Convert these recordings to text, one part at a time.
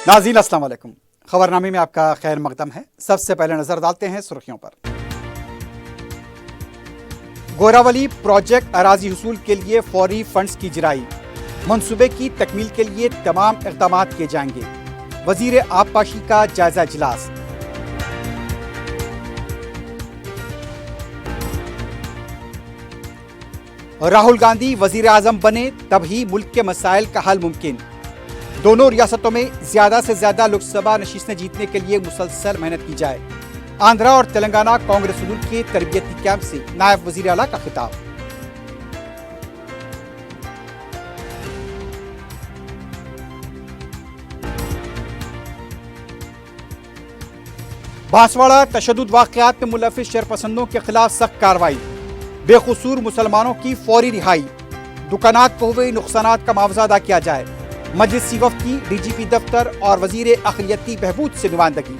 नाज़रीन अस्सलाम वालेकुम। खबरनामे में आपका खैर मकदम है। सबसे पहले नजर डालते हैं सुर्खियों पर। गोरावली प्रोजेक्ट अराजी हुसूल के लिए फौरी फंड्स की जिराई, मंसूबे की तकमील के लिए तमाम इक़दाम किए जाएंगे। वजीर आबपाशी का जायजा इजलास। राहुल गांधी वजीर आजम बने तभी मुल्क के मसाइल का हल मुमकिन। दोनों रियासतों में ज्यादा से ज्यादा लोकसभा नशीसें जीतने के लिए मुसलसल मेहनत की जाए। आंध्रा और तेलंगाना कांग्रेस हुजूर के तरबियती कैंप से नायब वजीर आला का खिताब। बांसवाड़ा तशद्दुद वाक़यात में मुलविस शरपसंदों के खिलाफ सख्त कार्रवाई, बेकसूर मुसलमानों की फौरी रिहाई, दुकानात को हुए नुकसानात का मुआवजा अदा किया जाए। मजलिसी वफ़द की डीजीपी दफ्तर और वजीर अक़लियती बहबूद से नुमाइंदगी।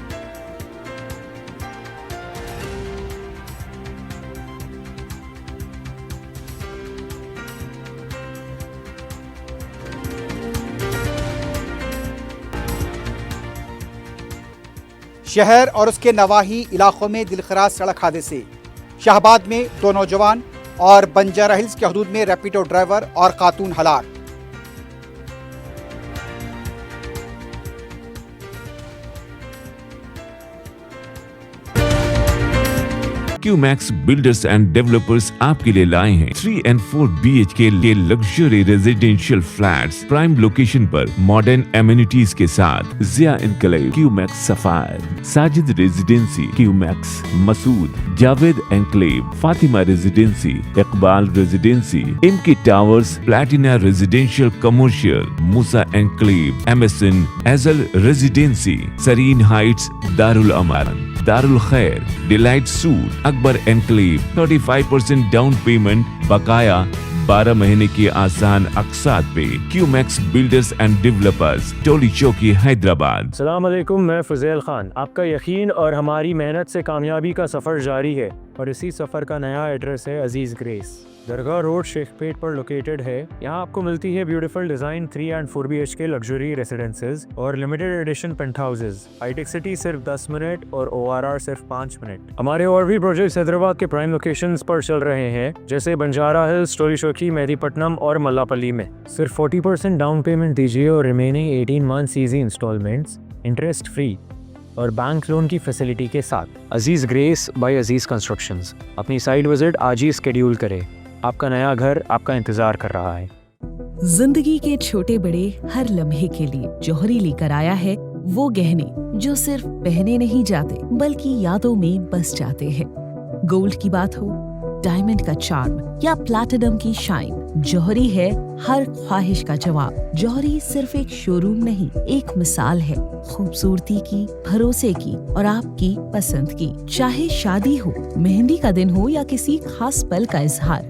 शहर और उसके नवाही इलाकों में दिलखराज सड़क हादसे, शाहबाद में 2 नौजवान और बंजारा हिल्स के हदूद में रैपिडो ड्राइवर और खातून हलाक। क्यूमैक्स बिल्डर्स एंड डेवलपर्स आपके लिए लाए हैं 3 and 4 BHK के luxury residential flats prime location पर मॉडर्न एमिनिटीज के साथ। Zia enclave, Qmax sapphire, Sajid residency, Qmax Masood, Javed enclave, Fatima residency, Iqbal residency, MK towers, platina residential commercial, Musa enclave, MSN easel residency, Sareen heights, Darul Amaran, Darul Khair, delight suite, Akbar enclave, 35% down payment, बकाया 12 महीने की आसान अक़सात पे। Qmax builders and developers, Toli Chowki, Hyderabad. अस्सलाम वालेकुम, मैं फुज़ैल खान। आपका यकीन और हमारी मेहनत से कामयाबी का सफ़र जारी है और इसी सफ़र का नया एड्रेस है अजीज़ ग्रेस, दरगाह रोड, शेखपेट पर लोकेटेड है। यहाँ आपको मिलती है beautiful design 3 and 4 BHK luxury residences और limited edition penthouses. Hitech city सिर्फ 10 मिनट और ORR सिर्फ 5 मिनट। हमारे और भी प्रोजेक्ट्स हैदराबाद के प्राइम लोकेशंस पर चल रहे हैं, जैसे बंजारा हिल्स, टोली चौकी, मेहदीपट्टनम और मल्लापल्ली में। सिर्फ 40% डाउन पेमेंट दीजिए और remaining 18 months easy instalments interest free और बैंक लोन की फैसिलिटी के साथ। Aziz Grace by Aziz Constructions. अपनी साइट विजिट आज ही स्केड्यूल करें, आपका नया घर आपका इंतजार कर रहा है। जिंदगी के छोटे बड़े हर लम्हे के लिए जौहरी लेकर आया है वो गहने जो सिर्फ पहने नहीं जाते बल्कि यादों में बस जाते हैं। गोल्ड की बात हो, डायमंड का चार्म या प्लैटिनम की शाइन, जौहरी है हर ख्वाहिश का जवाब। जौहरी सिर्फ एक शोरूम नहीं, एक मिसाल है खूबसूरती की, भरोसे की और आपकी पसंद की। चाहे शादी हो, मेहंदी का दिन हो या किसी खास पल का इजहार,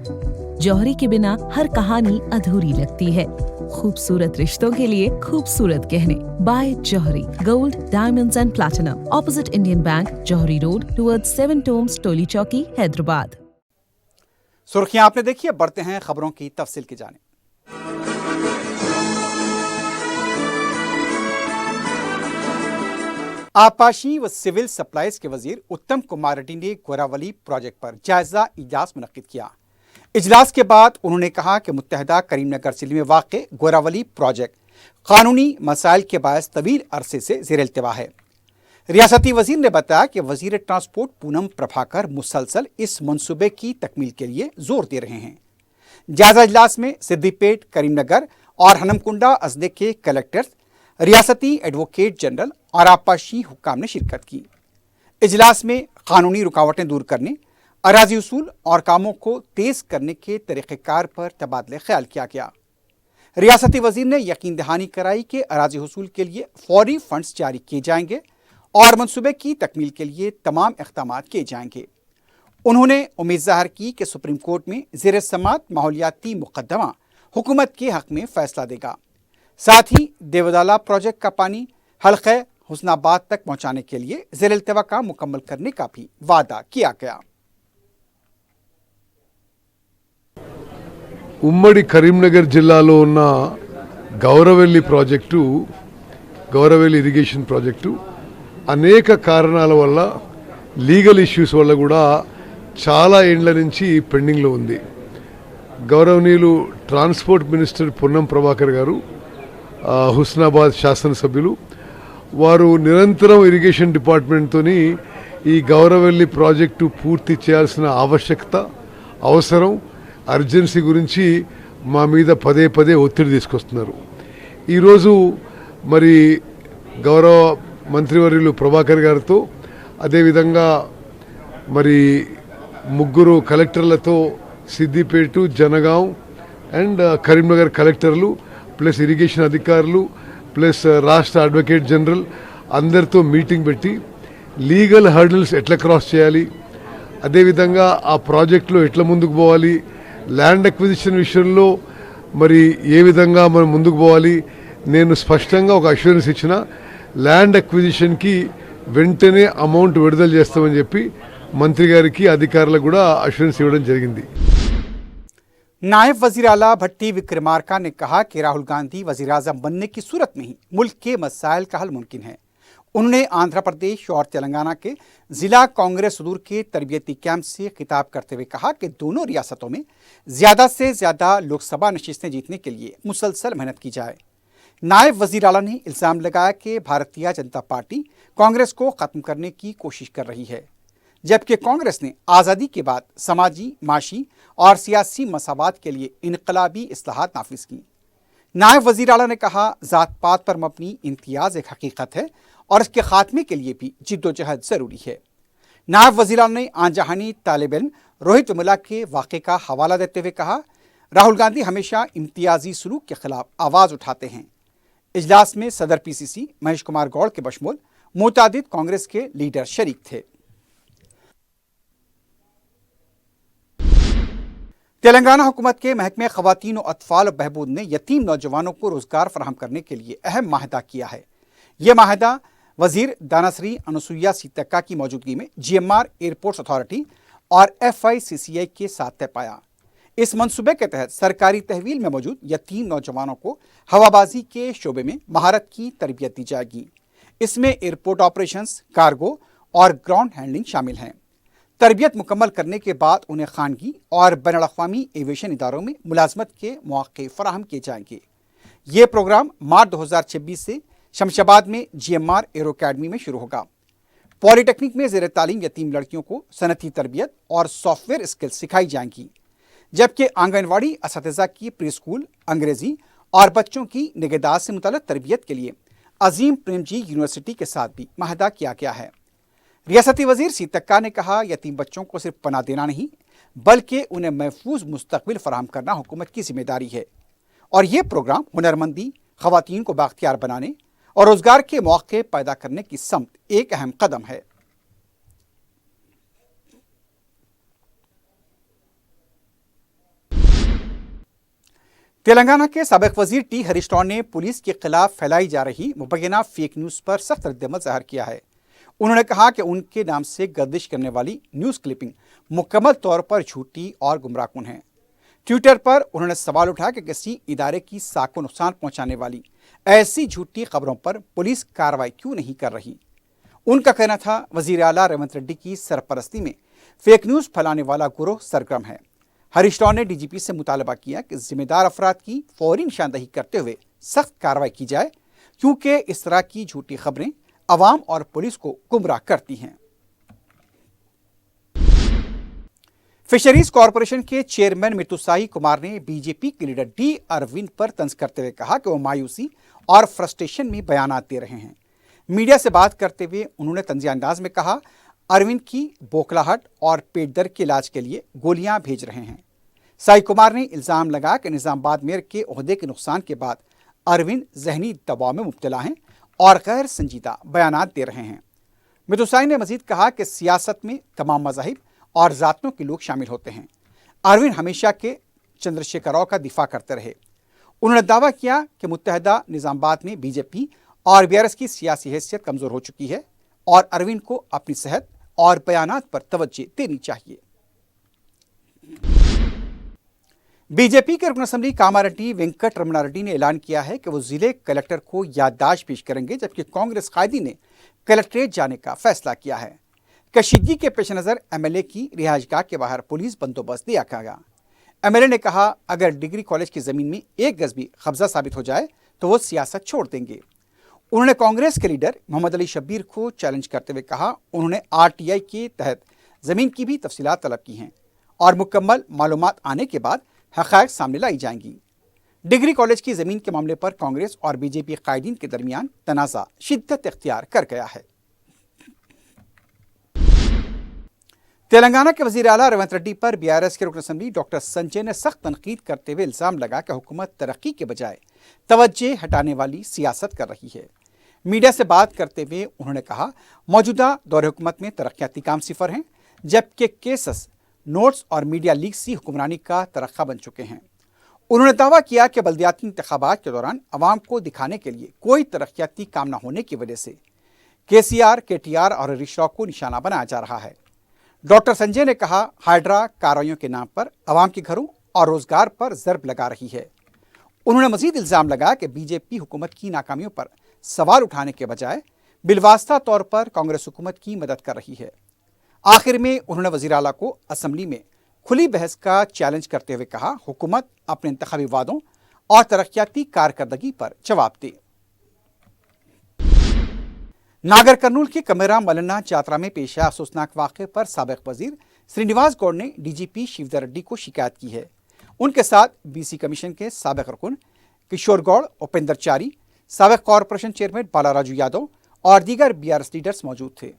जौहरी के बिना हर कहानी अधूरी लगती है। खूबसूरत रिश्तों के लिए खूबसूरत गहने by Johri, gold, diamonds and platinum, opposite Indian bank, Johri road, towards 7 tombs, Toli Chowki, Hyderabad. सुर्खियां आपने देखी, बढ़ते हैं खबरों की तफसील की जानिब। आबपाशी व सिविल सप्लाईज के वजीर उत्तम कुमार रेड्डी ने गोरावली प्रोजेक्ट पर जायजा इजलास मुनक्किद किया। इजलास के बाद उन्होंने कहा कि मुत्तहदा करीमनगर जिले में वाक़ गोरावली प्रोजेक्ट कानूनी मसाइल के बायस तवील अरसे से ज़ेर इल्तिवा है। रियासती वजीर ने बताया कि वजीर ट्रांसपोर्ट पूनम प्रभाकर मुसलसल इस मंसूबे की तकमील के लिए जोर दे रहे हैं। जायजा इजलास में सिद्दीपेट, करीमनगर और हनमकुंडा अजले के कलेक्टर्स, रियासती एडवोकेट जनरल और आबपाशी हुक्काम ने शिरकत की। इजलास में कानूनी रुकावटें दूर करने, अराजी उसूल और कामों को तेज करने के तरीक़ेकार पर तबादले ख्याल किया गया। रियासती वजीर ने यकीन दहानी कराई कि अराजी उसूल के लिए फौरी फंड्स जारी किए जाएंगे और मंसूबे की तकमील के लिए तमाम इक़दाम किए जाएंगे। उन्होंने उम्मीद ज़ाहिर की कि सुप्रीम कोर्ट में ज़ेर समात माहौलियाती मुकदमा हुकूमत के हक़ में फ़ैसला देगा। साथ ही देवदाला प्रोजेक्ट का पानी हल्क़े हुस्नाबाद तक पहुँचाने के लिए ज़ेर इल्तिवा का मुकम्मल करने का भी वादा किया गया। ఉమ్మడి కరీంనగర్ జిల్లాలో ఉన్న Gouravelli project Gouravelli irrigation project అనేక కారణాల వల్ల లీగల్ ఇష్యూస్ వల్ల కూడా చాలా ఏండ్ల నుంచి పెండింగ్లో ఉంది. గౌరవనీయులు ట్రాన్స్పోర్ట్ మినిస్టర్ పొన్నం ప్రభాకర్ గారు, హుస్నాబాద్ శాసనసభ్యులు వారు నిరంతరం ఇరిగేషన్ డిపార్ట్మెంట్తోని ఈ గౌరవెల్లి ప్రాజెక్టు పూర్తి చేయాల్సిన ఆవశ్యకత, అవసరం, అర్జెన్సీ గురించి మా మీద పదే పదే ఒత్తిడి తీసుకొస్తున్నారు. ఈరోజు మరి గౌరవ మంత్రివర్యులు ప్రభాకర్ గారితో, అదేవిధంగా మరి ముగ్గురు కలెక్టర్లతో సిద్దిపేట, జనగాం అండ్ కరీంనగర్ కలెక్టర్లు ప్లస్ ఇరిగేషన్ అధికారులు ప్లస్ రాష్ట్ర అడ్వకేట్ జనరల్ అందరితో మీటింగ్ పెట్టి లీగల్ హర్డల్స్ ఎట్లా క్రాస్ చేయాలి, అదేవిధంగా ఆ ప్రాజెక్టులో ఎట్లా ముందుకు పోవాలి, ల్యాండ్ అక్విజిషన్ విషయంలో మరి ఏ విధంగా మనం ముందుకు పోవాలి. నేను స్పష్టంగా ఒక అష్యూరెన్స్ ఇచ్చిన, ల్యాండ్ అక్విజిషన్కి వెంటనే అమౌంట్ విడుదల చేస్తామని చెప్పి మంత్రి గారికి అధికారులకు కూడా అష్యూరెన్స్ ఇవ్వడం జరిగింది. नायब वजीर आला भट्टी विक्रमार्का ने कहा कि राहुल गांधी वजीर आजम बनने की सूरत में ही मुल्क के मसाइल का हल मुमकिन है। उन्होंने आंध्र प्रदेश और तेलंगाना के जिला कांग्रेस सदूर के तरबियती कैंप से खिताब करते हुए कहा कि दोनों रियासतों में ज़्यादा से ज़्यादा लोकसभा नशिस्तें जीतने के लिए मुसलसल मेहनत की जाए। नायब वजीर आला ने इल्ज़ाम लगाया कि भारतीय जनता पार्टी कांग्रेस को ख़त्म करने की कोशिश कर रही है, जबकि कांग्रेस ने आज़ादी के बाद समाजी, माशी और सियासी मसावात के लिए इनकलाबी इस्लाहात नाफिज की। नायब वज़ीर आला ने कहा, ज़ात पात पर मबनी इम्तियाज़ एक हकीकत है और इसके ख़ात्मे के लिए भी जिद्दोजहद ज़रूरी है। नायब वज़ीर आला ने आनजहानी तालिब इल्म रोहित वेमुला के वाक़े का हवाला देते हुए कहा, राहुल गांधी हमेशा इम्तियाजी सलूक के खिलाफ आवाज़ उठाते हैं। इजलास में सदर PCC महेश कुमार गौड़ के बशमूल मुतादिद कांग्रेस के लीडर शरीक थे। तेलंगाना हुकूमत के महकमे ख़वातीन और अतफ़ाल और बहबूद ने यतीम नौजवानों को रोज़गार फराहम करने के लिए अहम माहदा किया है। ये माहदा वज़ीर दानाश्री अनुसुईया सीतक्का की मौजूदगी में GMR एयरपोर्ट्स अथॉरिटी और FICCI के साथ तय पाया। इस मंसूबे के तहत सरकारी तहवील में मौजूद यतीम नौजवानों को हवाबाजी के शोबे में महारत की तरबियत दी जाएगी। इसमें एयरपोर्ट ऑपरेशंस, कार्गो और ग्राउंड हैंडलिंग शामिल हैं। तरबियत मुकम्मल करने के बाद उन्हें खानगी और बैनुल-अक़वामी एविएशन इदारों में मुलाजमत के मौक़े फराहम किए जाएंगे। ये प्रोग्राम मार्च 2026 से शमशाबाद में GMR एरो अकेडमी में शुरू होगा। पॉलीटेक्निक में ज़ेर तालीम यतीम लड़कियों को सनती तरबियत और सॉफ्टवेयर स्किल्स सिखाई जाएंगी, जबकि आंगनवाड़ी असातिज़ा की प्री स्कूल, अंग्रेज़ी और बच्चों की निगहदाश्त से मुतल्लिक़ तरबियत के लिए अजीम प्रेमजी यूनिवर्सिटी के साथ भी माहदा किया गया है। रियासती वज़ीर सीतक्का ने कहा, यतीम बच्चों को सिर्फ पनाह देना नहीं बल्कि उन्हें महफूज मुस्तक़बिल फराहम करना हुकूमत की जिम्मेदारी है और ये प्रोग्राम हुनरमंदी, ख़वातीन को बाख्तियार बनाने और रोज़गार के मौक़े पैदा करने की समत एक अहम कदम है। तेलंगाना के साबिक़ वज़ीर T हरीश राव ने पुलिस के खिलाफ फैलाई जा रही मुबैना फेक न्यूज़ पर सख्त रद्द-ए-अमल ज़ाहिर किया है। उन्होंने कहा कि उनके नाम से गर्दिश करने वाली न्यूज़ क्लिपिंग मुकम्मल तौर पर झूठी और गुमराहकुन है। ट्विटर पर उन्होंने सवाल उठाया कि किसी इदारे की साख को नुकसान पहुंचाने वाली ऐसी झूठी खबरों पर पुलिस कार्रवाई क्यों नहीं कर रही। उनका कहना था, वज़ीर आला रेवंत रेड्डी की सरपरस्ती में फेक न्यूज़ फैलाने वाला गिरोह सरगर्म है। हरीश राव ने DGP से मुतालबा किया कि जिम्मेदार अफराद की फौरी निशानदही करते हुए सख्त कार्रवाई की जाए, क्योंकि इस तरह की झूठी खबरें अवाम और पुलिस को गुमराह करती हैं। फिशरीज कॉरपोरेशन के चेयरमैन मितुसाई कुमार ने बीजेपी के लीडर D अरविंद पर तंज करते हुए कहा कि वो मायूसी और फ्रस्ट्रेशन में बयानात दे रहे हैं। मीडिया से बात करते हुए उन्होंने तंज़ी अंदाज में कहा, अरविंद की बोखलाहट और पेट दर्द के इलाज के लिए गोलियां भेज रहे हैं। साई कुमार ने इल्ज़ाम लगाया कि निज़ामाबाद मेयर के ओहदे के नुकसान के बाद अरविंद जहनी दबाव में मुब्तला हैं और गैर संजीदा बयानात दे रहे हैं। मितुसाई ने मजीद कहा कि सियासत में तमाम मज़ाहिब और ज़ातियों के लोग शामिल होते हैं। अरविंद हमेशा के चंद्रशेखर राव का दिफा करते रहे। उन्होंने दावा किया कि मुत्तहदा निज़ामाबाद में BJP और BRS की सियासी हैसियत कमज़ोर हो चुकी है और अरविंद को अपनी सेहत और बयानात पर तवज्जो देनी चाहिए। बीजेपी के रुकन असेंबली कामारेड्डी वेंकट रमणा रेड्डी ने ऐलान किया है कि वो जिले कलेक्टर को याददाश्त पेश करेंगे, जबकि कांग्रेस कायदी ने कलेक्ट्रेट जाने का फैसला किया है। कशीदगी के पेश नज़र एमएलए की रिहाइशगाह के बाहर पुलिस बंदोबस्त दिया गया। एमएलए ने कहा, अगर डिग्री कॉलेज की ज़मीन में एक गज भी कब्जा साबित हो जाए तो वो सियासत छोड़ देंगे। उन्होंने कांग्रेस के लीडर मोहम्मद अली शब्बीर को चैलेंज करते हुए कहा, उन्होंने आरटीआई के तहत ज़मीन की भी तफसीलात तलब की हैं और मुकम्मल मालूमात आने के बाद हक़ाइक़ सामने लाई जाएंगी। डिग्री कॉलेज की ज़मीन के मामले पर कांग्रेस और बीजेपी कायदीन के दरमियान तनाज़ा शिद्दत इख्तियार कर गया है। तेलंगाना के वज़ीर आला रेवंत रेड्डी पर बीआरएस के रुकन असेंबली डॉक्टर संजय ने सख्त तनकीद करते हुए इल्ज़ाम लगा कि हुकूमत तरक्की के बजाय तवज्जो हटाने वाली सियासत कर रही है। मीडिया से बात करते हुए उन्होंने कहा, मौजूदा दौर हुकूमत में तरक्याती काम सिफर हैं, जबकि केसेस, नोट्स और मीडिया लीक सी हुक्मरानी का तरक्का बन चुके हैं। उन्होंने दावा किया कि बल्दियाती इंतखाबात के दौरान अवाम को दिखाने के लिए कोई तरक्याती काम न होने की वजह से केसीआर, केटीआर और हरीश राव को निशाना बनाया जा रहा है। डॉक्टर संजय ने कहा, हाइड्रा कार्रवाइयों के नाम पर अवाम के घरों और रोजगार पर ज़रब लगा रही है। उन्होंने मजीद इल्ज़ाम लगाया कि बीजेपी हुकूमत की नाकामियों पर सवाल उठाने के बजाय बिलवास्ता तौर पर कांग्रेस हुकूमत की मदद कर रही है। आखिर में उन्होंने वज़ीर आला को असेंबली में खुली बहस का चैलेंज करते हुए कहा, हुकूमत अपने इंतखाबी वादों और तरक्याती कारकर्दगी पर जवाब दे। नागर कर्नूल के कमेरा मलन्ना यात्रा में पेश आए अफसोसनाक वाक़े पर साबिक वजीर श्रीनिवास गौड़ ने डीजीपी शिवदर रेड्डी को शिकायत की है। उनके साथ बीसी कमीशन के साबिक रुकन किशोर गौड़, उपेंद्र चारी, साबिक कॉरपोरेशन चेयरमैन बालाराजू यादव और दीगर बीआरएस लीडर्स मौजूद थे।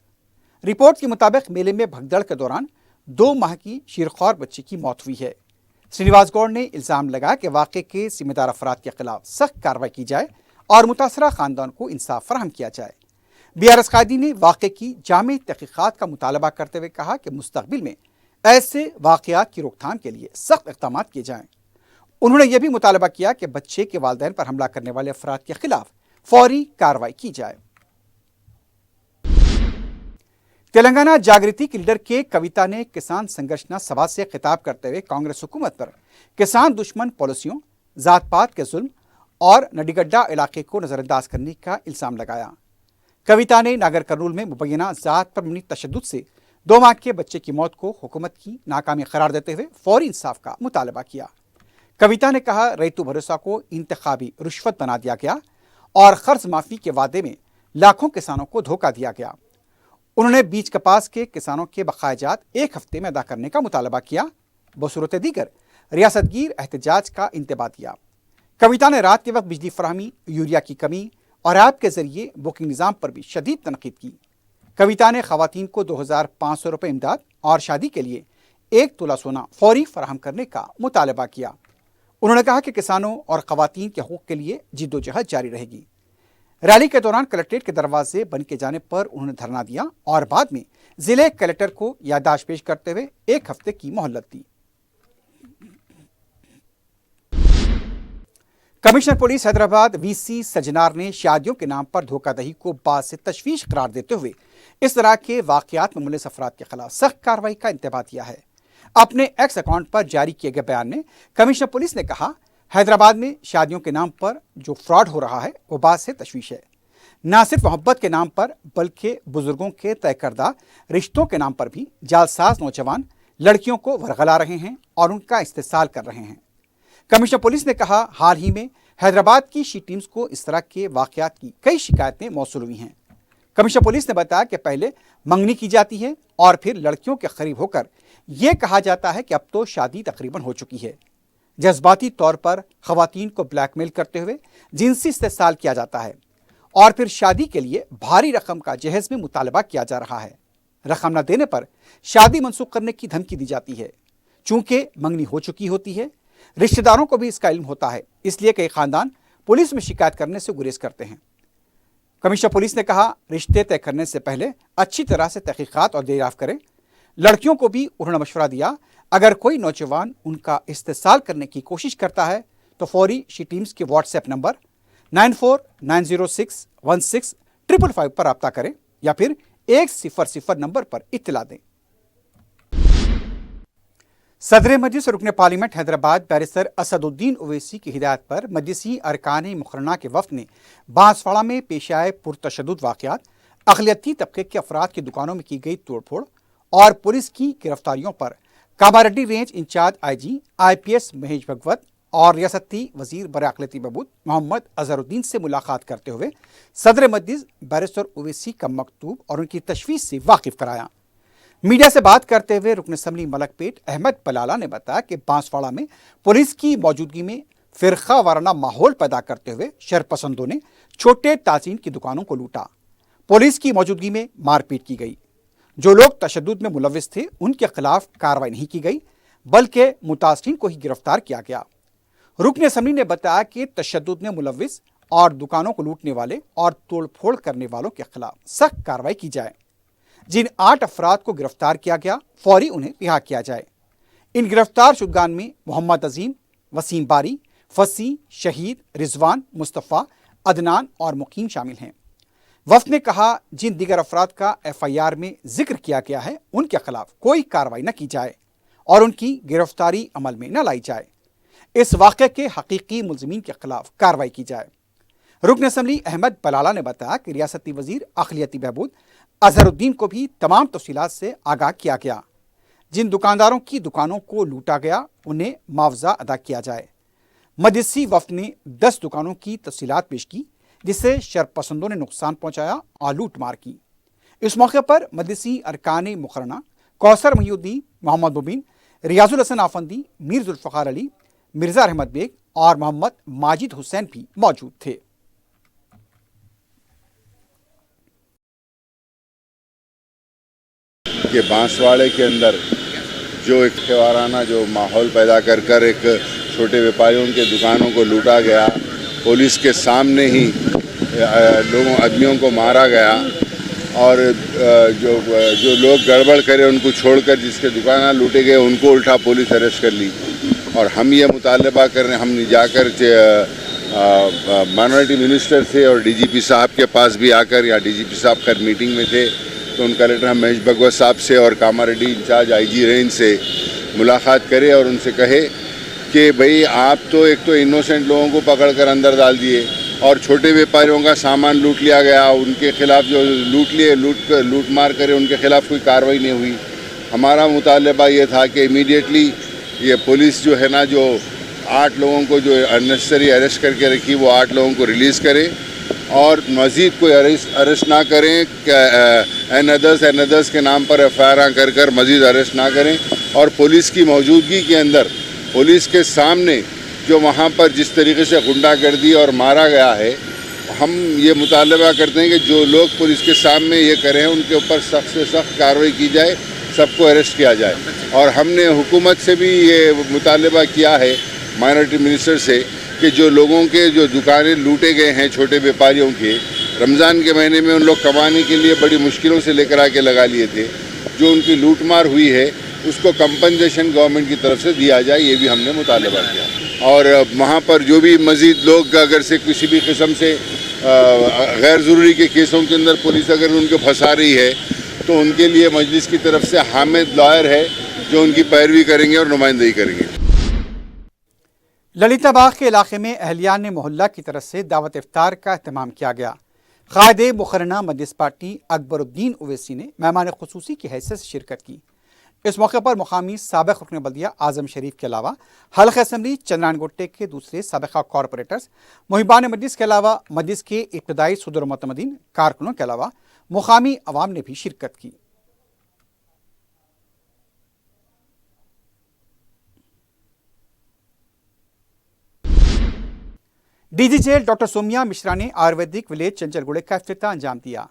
रिपोर्ट के मुताबिक मेले में भगदड़ के दौरान 2 माह की शीरख्वार बच्ची की मौत हुई है। श्रीनिवास गौड़ ने इल्ज़ाम लगाया कि वाक़े के जिम्मेदार अफराद के खिलाफ सख्त कार्रवाई की जाए और मुतासरा ख़ानदान को इंसाफ फराहम किया जाए। बीआरएस कायदी ने वाक़े की जामे तहक़ीक़ात का मुतालबा करते हुए कहा कि मुस्तक़बिल में ऐसे वाक़यात की रोकथाम के लिए सख्त इक़दाम किए जाएँ। उन्होंने यह भी मुतालबा किया कि बच्चे के वालिदैन पर हमला करने वाले अफराद के खिलाफ फौरी कार्रवाई की जाए। तेलंगाना जागृति के लीडर के कविता ने किसान संघर्षना सभा से खिताब करते हुए कांग्रेस हुकूमत पर किसान दुश्मन पॉलिसियों, जात पात के जुल्म और नडीगड्डा इलाके को नज़रअंदाज करने का इल्ज़ाम लगाया। कविता ने नागर कर्नूल में मुबैना जात पर मबनी तशद्दुद से 2 माह के बच्चे की मौत को हुकूमत की नाकामी करार देते हुए फौरी इंसाफ का मुतालबा किया। कविता ने कहा, रैतु भरोसा को इंतखाबी रुश्वत बना दिया गया और कर्ज माफ़ी के वादे में लाखों किसानों को धोखा दिया गया। उन्होंने बीज कपास के किसानों के बकायाजात 1 हफ्ते में अदा करने का मुतालबा किया। बसूरत दीगर रियासतगीर एहतजाज का इंतबा दिया। कविता ने रात के वक्त बिजली फराहमी, यूरिया की कमी और ऐप के जरिए बुकिंग निज़ाम पर भी शदीद तनकीद की। कविता ने ख़वातीन को 2500 रुपये इमदाद और शादी के लिए 1 तोला सोना फौरी फराहम करने का मुतालबा किया। उन्होंने कहा कि किसानों और ख़वातीन के हकूक़ के लिए जिद्दोजहद जारी रहेगी। रैली के दौरान कलेक्ट्रेट के दरवाजे बंद के जाने पर उन्होंने धरना दिया और बाद में जिले कलेक्टर को याददाश्त पेश करते हुए 1 हफ्ते की मोहलत दी। Commissioner police Hyderabad VC Sajjanar ने शादियों के नाम पर धोखाधड़ी को बात से तशवीश करार देते हुए इस तरह के वाक़यात में मुलविस अफराद के खिलाफ सख्त कार्रवाई का इंतबाह किया है। अपने एक्स अकाउंट पर जारी किए गए बयान में कमिश्नर पुलिस ने कहा, हैदराबाद में शादियों के नाम पर जो फ्रॉड हो रहा है वो बात से तशवीश है। न सिर्फ मोहब्बत के नाम पर बल्कि बुजुर्गों के तय करदा रिश्तों के नाम पर भी जालसाज नौजवान लड़कियों को वरगला रहे हैं और उनका इस्तेसाल कर रहे हैं। कमिश्नर पुलिस ने कहा, हाल ही में हैदराबाद की शी टीम्स को इस तरह के वाक़यात की कई शिकायतें मौसूल हुई हैं। कमिश्नर पुलिस ने बताया कि पहले मंगनी की जाती है और फिर लड़कियों के करीब होकर यह कहा जाता है कि अब तो शादी तकरीबन हो चुकी है। जज्बाती तौर पर ख़वातीन को ब्लैकमेल करते हुए जिनसी इस्तेसाल किया जाता है और फिर शादी के लिए भारी रकम का जहेज में मुतालबा किया जा रहा है। रकम न देने पर शादी मनसूख करने की धमकी दी जाती है। चूंकि मंगनी हो चुकी होती है, रिश्तेदारों को भी इसका इल्म होता है, इसलिए कई खानदान पुलिस में शिकायत करने से गुरेज करते हैं। कमिश्नर पुलिस ने कहा, रिश्ते तय करने से पहले अच्छी तरह से तहकीकात और दरियाफ्त करें। लड़कियों को भी उन्होंने मशवरा दिया, अगर कोई नौजवान उनका इस्तेसाल करने की कोशिश करता है तो फौरी शी टीम्स के व्हाट्सएप नंबर 9490616555 पर रब्ता करें या फिर 100 नंबर पर इत्तला दें। सदर मजलिस रुकन पार्लियामेंट हैदराबाद बैरिस्टर असदुद्दीन ओवैसी की हिदायत पर मजलिसी अरकान मुकर्रना के वफ़द ने बांसवाड़ा में पेश आए पुरतशद्दुद वाक़यात, अक़लियती तबके के अफराद की दुकानों में की गई तोड़फोड़ और पुलिस की गिरफ्तारियों पर Kamareddy range incharge IG IPS Mahesh Bhagwat और रियासती वज़ीर बरे अक़लियती बहबूद मोहम्मद अज़हरुद्दीन से मुलाकात करते हुए सदर मजलिस बैरिस्टर ओवैसी का मकतूब और उनकी तशवीश से वाकिफ़ कराया। मीडिया से बात करते हुए रुकन असम्बली मलकपेट अहमद पलाला ने बताया कि बांसवाड़ा में पुलिस की मौजूदगी में फ़िरक़ा वाराना माहौल पैदा करते हुए शरपसंदों ने छोटे ताज़ीन की दुकानों को लूटा। पुलिस की मौजूदगी में मारपीट की गई। जो लोग तशद्दुद में मुलव्विस थे उनके खिलाफ कार्रवाई नहीं की गई, बल्कि मुतासिरीन को ही गिरफ्तार किया गया। रुकन असम्बली ने बताया कि तशद्दुद में मुलव्विस और दुकानों को लूटने वाले और तोड़फोड़ करने वालों के खिलाफ सख्त कार्रवाई की जाए। जिन 8 अफराद को गिरफ्तार किया गया फौरी उन्हें रिहा किया जाए। इन गिरफ्तार शुदगान में मोहम्मद अजीम, वसीम बारी, फसी, शहीद, रिजवान, मुस्तफ़ा, अदनान और मुकीम शामिल हैं। वफ़द ने कहा जिन दीगर अफराद का FIR में जिक्र किया गया है उनके खिलाफ कोई कार्रवाई न की जाए और उनकी गिरफ्तारी अमल में न लाई जाए। इस वाक़े के हकीकी मुलज़िमीन के खिलाफ कार्रवाई की जाए। रुकन असम्बली अहमद पलाला ने बताया कि रियासती वज़ीर अक़लियती बहबूद अज़हरुद्दीन को भी तमाम तफ़सीलात से आगाह किया गया। जिन दुकानदारों की दुकानों को लूटा गया उन्हें मुआवजा अदा किया जाए। मजलिसी वफ़द ने 10 दुकानों की तफ़सीलात पेश की जिससे शरपसंदों ने नुकसान पहुँचाया और लूट मार की। इस मौके पर मजलिसी अरकान मुकर्रना कौसर महिउद्दीन, मोहम्मद मुबीन, रियाजुल हसन आफंदी, मीर जुल्फ़िकार अली, मिर्ज़ा अहमद बेग और मोहम्मद माजिद हुसैन भी मौजूद थे। कि बांसवाड़े के अंदर जो एक त्योहाराना जो माहौल पैदा कर कर एक छोटे व्यापारियों के दुकानों को लूटा गया, पुलिस के सामने ही आदमियों को मारा गया और जो लोग गड़बड़ करे उनको छोड़कर जिसके दुकान लूटे गए उनको उल्टा पुलिस अरेस्ट कर ली। और हम ये मुतालबा कर रहे हैं, हम जाकर माइनॉरिटी मिनिस्टर से और DGP साहब के पास भी आकर, या DGP साहब का मीटिंग में थे तो उन कलेक्टर महेश भगवत साहब से और कामारेड्डी इंचार्ज IG रेंज से मुलाकात करे और उनसे कहे कि भाई आप तो एक तो इनोसेंट लोगों को पकड़ कर अंदर डाल दिए और छोटे व्यापारियों का सामान लूट लिया गया, उनके खिलाफ जो लूट मार करे उनके खिलाफ कोई कार्रवाई नहीं हुई। हमारा मुतालबा ये था कि इमीडिएटली ये पुलिस जो है ना, जो 8 लोगों को जो अननेसेसरी अरेस्ट करके रखी वो 8 लोगों को रिलीज़ करे और मज़ीद कोई अरेस्ट ना करें, एन अदर्स के नाम पर FIR कर कर मज़ीद अरेस्ट ना करें। और पुलिस की मौजूदगी के अंदर पुलिस के सामने जो वहाँ पर जिस तरीके से गुंडागर्दी और मारा गया है, हम ये मुतालबा करते हैं कि जो लोग पुलिस के सामने ये करें उनके ऊपर सख्त से सख्त कार्रवाई की जाए, सबको अरेस्ट किया जाए। और हमने हुकूमत से भी ये मुतालबा किया है माइनॉरिटी मिनिस्टर से कि जो लोगों के जो दुकानें लूटे गए हैं छोटे व्यापारियों के, रमज़ान के महीने में उन लोग कमाने के लिए बड़ी मुश्किलों से लेकर आके लगा लिए थे, जो उनकी लूटमार हुई है उसको कंपनसेशन गवर्नमेंट की तरफ से दिया जाए, ये भी हमने मुतालबा किया। और वहाँ पर जो भी मज़ीद लोग अगर से किसी भी किस्म से गैर ज़रूरी के केसों के अंदर पुलिस अगर उनको फंसा रही है तो उनके लिए मजलिस की तरफ से हामिद लॉयर है जो उनकी पैरवी करेंगे और नुमाइंदगी करेंगे। ललिता बाग के इलाके में अहलियान मोहल्ला की तरफ से दावत इफ्तार का अहतमाम किया गया। क़ायदे मुकर्रना मजलिस पार्टी अकबरुद्दीन ओवैसी ने मेहमान ख़ुसूसी की हैसियत से शिरकत की। इस मौके पर मुकामी साबिक़ रुकन बल्दिया आज़म शरीफ के अलावा हल्क़ असम्बली चंद्रान गोट्टे के दूसरे साबिक़ा कॉरपोरेटर्स, मुहिबान मजलिस के अलावा मजलिस के इब्तदाई सदर मुतमदीन कारकुनों के अलावा मुकामी अवाम ने भी शिरकत की। DG जेल डॉक्टर सोमिया मिश्रा ने आयुर्वेदिक विलेज चंचलगुड़े का इफ्तिताह अंजाम दिया।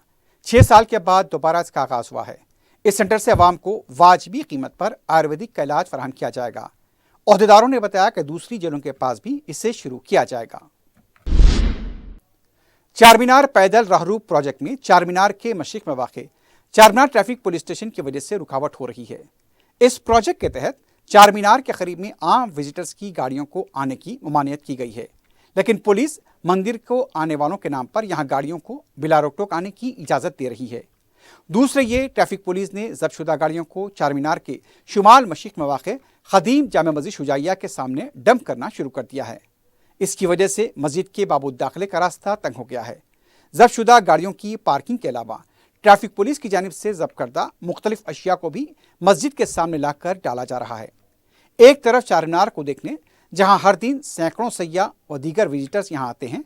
6 साल के बाद दोबारा इसका आगाज हुआ है। इस सेंटर से अवाम को वाजिबी कीमत पर आयुर्वेदिक का इलाज फराहम किया जाएगा। ओहदेदारों ने बताया कि दूसरी जेलों के पास भी इसे शुरू किया जाएगा। चारमीनार पैदल राहरू प्रोजेक्ट में चारमीनार के मशरिक में वाक़ चारमीनार ट्रैफिक पुलिस स्टेशन की वजह से रुकावट हो रही है। इस प्रोजेक्ट के तहत चारमीनार के करीब में आम विजिटर्स की गाड़ियों को आने की ममानियत की गई है, लेकिन पुलिस मंदिर को आने वालों के नाम पर यहां गाड़ियों को बिला रोक टोक आने की इजाज़त दे रही है। دوسرے یہ ٹریفک پولیس نے ضبط شدہ گاڑیوں کو چار مینار کے شمال مشرق میں واقع قدیم جامع مسجد شجاعیہ کے سامنے ڈمپ کرنا شروع کر دیا ہے۔ اس کی وجہ سے مسجد کے باب الداخلے کا راستہ تنگ ہو گیا ہے۔ ضبط شدہ گاڑیوں کی پارکنگ کے علاوہ ٹریفک پولیس کی جانب سے ضبط کردہ مختلف اشیاء کو بھی مسجد کے سامنے لا کر ڈالا جا رہا ہے۔ ایک طرف چار مینار کو دیکھنے جہاں ہر دن سینکڑوں سیاح و دیگر وزٹرز یہاں آتے ہیں،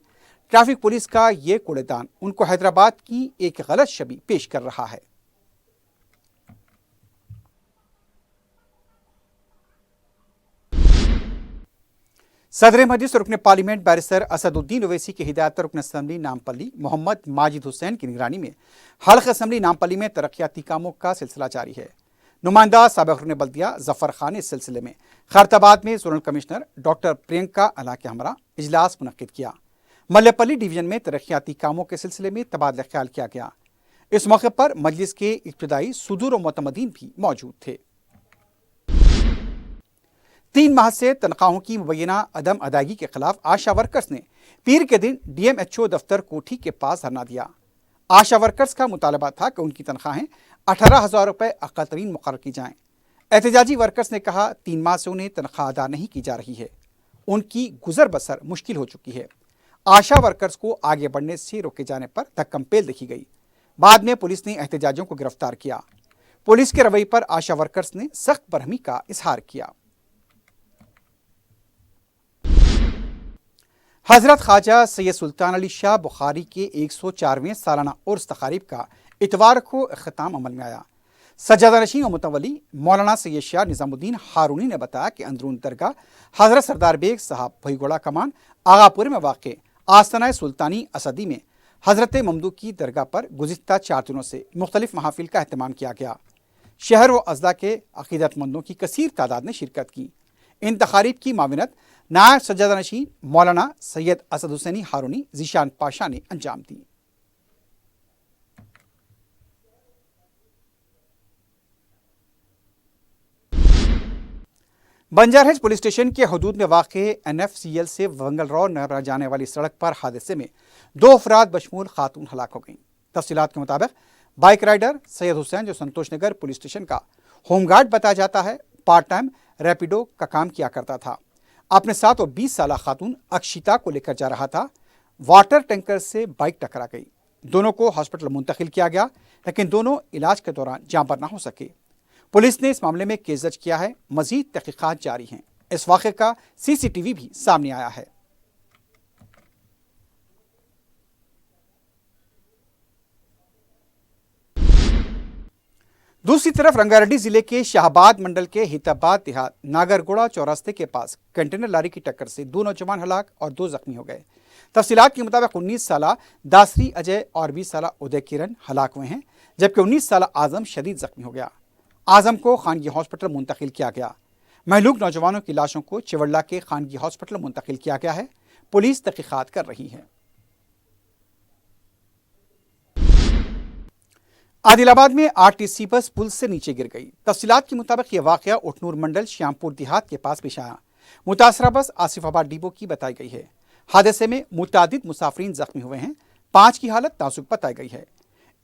ٹریفک پولیس کا یہ کوڑے دان ان کو حیدرآباد کی ایک غلط شبیہ پیش کر رہا ہے۔ صدر مجلس رکن پارلیمنٹ بیرسٹر اسد الدین اویسی کی ہدایت پر رکن اسمبلی نامپلی محمد ماجد حسین کی نگرانی میں حلقہ اسمبلی نامپلی میں ترقیاتی کاموں کا سلسلہ جاری ہے۔ نمائندہ سابق رکن بلدیہ ظفر خان نے اس سلسلے میں خیرآباد میں زونل کمشنر ڈاکٹر پرینکا الا کے ہمراہ اجلاس منعقد کیا۔ ملے پلی ڈویژن میں ترقیاتی کاموں کے سلسلے میں تبادلہ خیال کیا گیا۔ اس موقع پر مجلس کے ابتدائی صدور و معتمدین بھی موجود تھے۔ 3 ماہ سے تنخواہوں کی مبینہ عدم ادائیگی کے خلاف آشا ورکرز نے پیر کے دن ڈی ایم ایچ او دفتر کوٹھی کے پاس دھرنا دیا۔ آشا ورکرز کا مطالبہ تھا کہ ان کی تنخواہیں 18,000 روپے اقل ترین مقرر کی جائیں۔ احتجاجی ورکرز نے کہا 3 ماہ سے انہیں تنخواہ ادا نہیں کی جا رہی ہے، ان کی گزر بسر مشکل ہو چکی ہے۔ آشا ورکرز کو آگے بڑھنے سے روکے جانے پر دھکم پیل دیکھی گئی۔ بعد میں پولیس نے احتجاجیوں کو گرفتار کیا۔ پولیس کے رویے پر آشا ورکرز نے سخت برہمی کا اظہار کیا۔ حضرت خواجہ سید سلطان علی شاہ بخاری کے 104ویں سالانہ عرس تقاریب کا اتوار کو اختتام عمل میں آیا۔ سجادہ نشین و متولی مولانا سید شاہ نظام الدین ہارونی نے بتایا کہ اندرون درگاہ حضرت سردار بیگ صاحب بھوئی گوڑا کمان آغا پور میں واقع آستانہ سلطانی اسدی میں حضرت ممدو کی درگاہ پر گزشتہ 4 دنوں سے مختلف محافل کا اہتمام کیا گیا۔ شہر و اضلاع کے عقیدت مندوں کی کثیر تعداد نے شرکت کی۔ ان تقاریب کی معاونت نائب سجادہ نشین مولانا سید اسد حسینی ہارونی ذیشان پاشا نے انجام دی۔ بنجار ہلز پولیس اسٹیشن کے حدود میں واقع NFCL سے ونگل رو نگر جانے والی سڑک پر حادثے میں 2 افراد بشمول خاتون ہلاک ہو گئیں۔ تفصیلات کے مطابق بائک رائڈر سید حسین، جو سنتوش نگر پولیس اسٹیشن کا ہوم گارڈ بتایا جاتا ہے، پارٹ ٹائم ریپیڈو کا کام کیا کرتا تھا، اپنے ساتھ وہ 20 سالہ خاتون اکشیتا کو لے کر جا رہا تھا۔ واٹر ٹینکر سے بائک ٹکرا گئی، دونوں کو ہاسپٹل منتقل کیا گیا، لیکن دونوں علاج کے دوران جاں بر نہ ہو سکے۔ پولیس نے اس معاملے میں کیس درج کیا ہے، مزید تحقیقات جاری ہیں۔ اس واقعے کا CCTV بھی سامنے آیا ہے۔ دوسری طرف رنگاریڈی ضلع کے شاہباد منڈل کے ہتاباد دیہات ناگرگوڑا چوراستے کے پاس کنٹینر لاری کی ٹکر سے 2 نوجوان ہلاک اور 2 زخمی ہو گئے۔ تفصیلات کے مطابق 19 سالہ داسری اجے اور 20 سالہ ادے کرن ہلاک ہوئے ہیں، جبکہ 19 سالہ اعظم شدید زخمی ہو گیا۔ اعظم کو خانگی ہاسپٹل منتقل کیا گیا۔ مہلوک نوجوانوں کی لاشوں کو چولہ کے خانگی ہاسپٹل منتقل کیا گیا ہے۔ پولیس تحقیقات کر رہی ہے۔ عادل آباد میں RTC بس پل سے نیچے گر گئی۔ تفصیلات کے مطابق یہ واقعہ اٹنور منڈل شیام پور دیہات کے پاس پیش آیا۔ متاثرہ بس آصف آباد ڈیپو کی بتائی گئی ہے۔ حادثے میں متعدد مسافرین زخمی ہوئے ہیں، 5 کی حالت نازک بتائی گئی ہے۔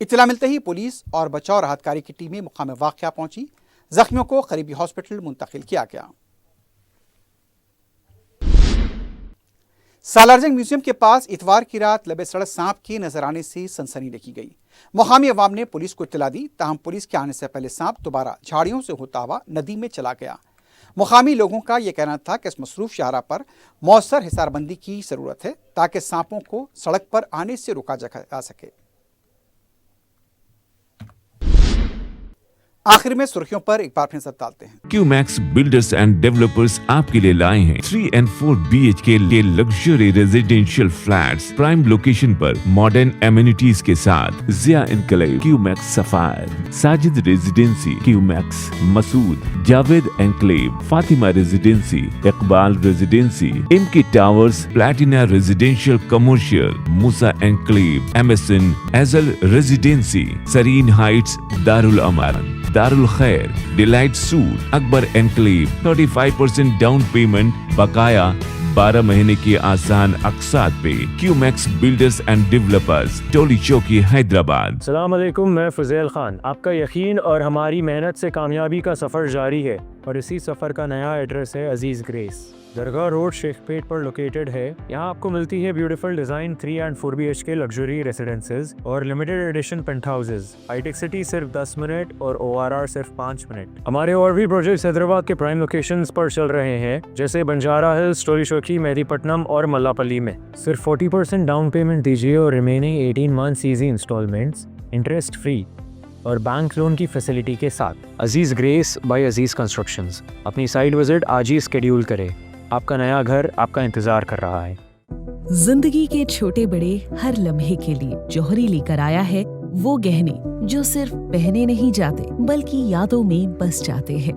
اطلاع ملتے ہی پولیس اور بچاؤ راحت کاری کی ٹیمیں مقام واقعہ پہنچی، زخمیوں کو قریبی ہاسپٹل منتقل کیا گیا۔ سالارجنگ میوزیم کے پاس اتوار کی رات لبے سڑک سانپ کے نظر آنے سے سنسنی لگی گئی۔ مقامی عوام نے پولیس کو اطلاع دی، تاہم پولیس کے آنے سے پہلے سانپ دوبارہ جھاڑیوں سے ہوتا ہوا ندی میں چلا گیا۔ مقامی لوگوں کا یہ کہنا تھا کہ اس مصروف شاہراہ پر مؤثر حصار بندی کی ضرورت ہے تاکہ سانپوں کو سڑک پر آنے سے روکا جا سکے۔ آخر میں سرخیوں پر ایک بار پھر نظر ڈالتے ہیں۔ QMax بلڈرز اینڈ ڈیولپرز آپ کے لیے لائے ہیں 3 and 4 BHK کے luxury residential flats prime location پر ماڈرن ایمینٹیز کے ساتھ۔ Zia enclave, QMax sapphire, Sajid residency, QMax Masood, Javed enclave, Fatima residency, Iqbal residency, MK towers, platina residential commercial, Musa enclave, MSN easel residency, Sareen heights, Darul Amaran, Darul Khair, delight suite, Akbar enclave, 35% down payment, بقایا 12 महीने के आसान अकसात पे Qmax builders and developers, Toli Chowki, Hyderabad. अस्सलाम वालेकुम, मैं फज़ेल खान। आपका यकीन और हमारी मेहनत से कामयाबी का सफ़र जारी है और इसी सफ़र का नया एड्रेस है अजीज़ ग्रेस। दरगाह रोड शेखपेट पर लोकेटेड है। यहाँ आपको मिलती है beautiful design 3 and 4 BHK luxury residences और limited edition penthouses. Hitech city सिर्फ 10 मिनट और ORR सिर्फ 5 मिनट। हमारे और भी प्रोजेक्ट्स हैदराबाद के प्राइम लोकेशंस पर चल रहे हैं, जैसे बंजारा हिल्स, टोली चौकी, मेहदीपट्टनम और मल्लापल्ली में। सिर्फ 40% डाउन पेमेंट दीजिए और remaining 18 months easy instalments, interest free और बैंक लोन की फैसिलिटी के साथ। Aziz Grace by Aziz Constructions. अपनी साइट विजिट आज ही स्केड्यूल करें। आपका नया घर आपका इंतजार कर रहा है। जिंदगी के छोटे बड़े हर लम्हे के लिए जौहरी लेकर आया है वो गहने जो सिर्फ पहने नहीं जाते बल्कि यादों में बस जाते हैं।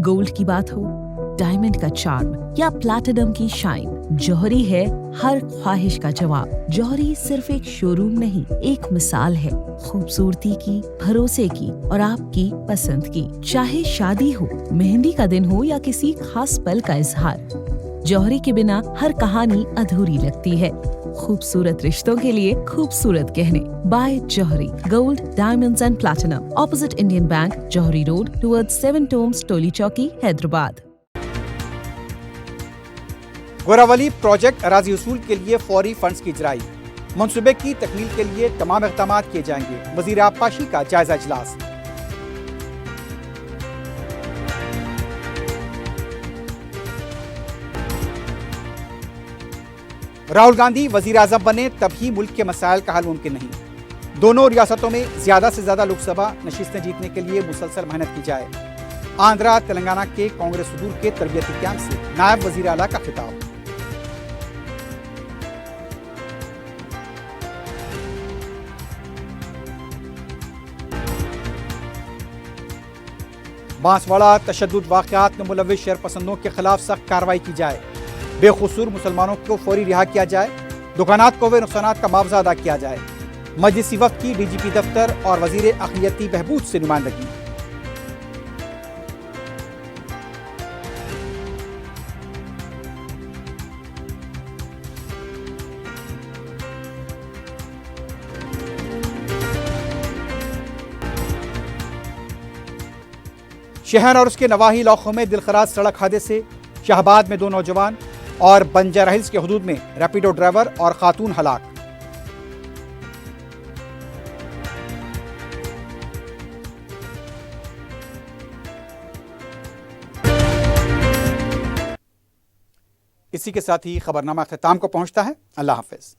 गोल्ड की बात हो, डायमंड का चार्म या प्लैटिनम की शाइन, जौहरी है हर ख्वाहिश का जवाब। जौहरी सिर्फ एक शोरूम नहीं, एक मिसाल है खूबसूरती की, भरोसे की और आपकी पसंद की। चाहे शादी हो, मेहंदी का दिन हो या किसी खास पल का इजहार, जौहरी के बिना हर कहानी अधूरी लगती है। खूबसूरत रिश्तों के लिए खूबसूरत गहने by Johri. Gold, diamonds and platinum, opposite Indian bank, Johri road, towards 7 tombs, Toli Chowki, Hyderabad. गोरावली project अराजी उसूल के लिए फौरी फंड्स की इजराई, मंसूबे की तकमील के लिए तमाम इक़दाम किए जाएंगे। वज़ीर आबपाशी का जायजा इजलास। राहुल गांधी वज़ीर आज़म बने तभी मुल्क के मसाइल का हल मुमकिन नहीं। दोनों रियासतों में ज़्यादा से ज़्यादा लोकसभा नशिस्तें जीतने के लिए मुसलसल मेहनत की जाए। आंध्रा तेलंगाना के कांग्रेस सुदूर के तरबियती कैंप से नायब वज़ीर आला का खिताब। बांसवाड़ा तशद्दुद वाक़यात में मुलव्विस शरपसंदों के खिलाफ सख्त कार्रवाई की जाए। बेकसूर मुसलमानों को फौरी रिहा किया जाए। दुकानात को हुए नुकसानात का मुआवजा अदा किया जाए। मजलिसी वफ़द की DGP दफ्तर और वज़ीर अक़लियती बहबूद से नुमाइंदगी। शहर और उसके नवाही इलाकों में दिलखराज सड़क हादसे, शाहबाद में 2 नौजवान और बंजारा हिल्स के हुदूद में रैपिडो ड्राइवर और खातून हलाक। इसी के साथ ही खबरनामा अख्ताम को पहुंचता है। अल्लाह हाफिज।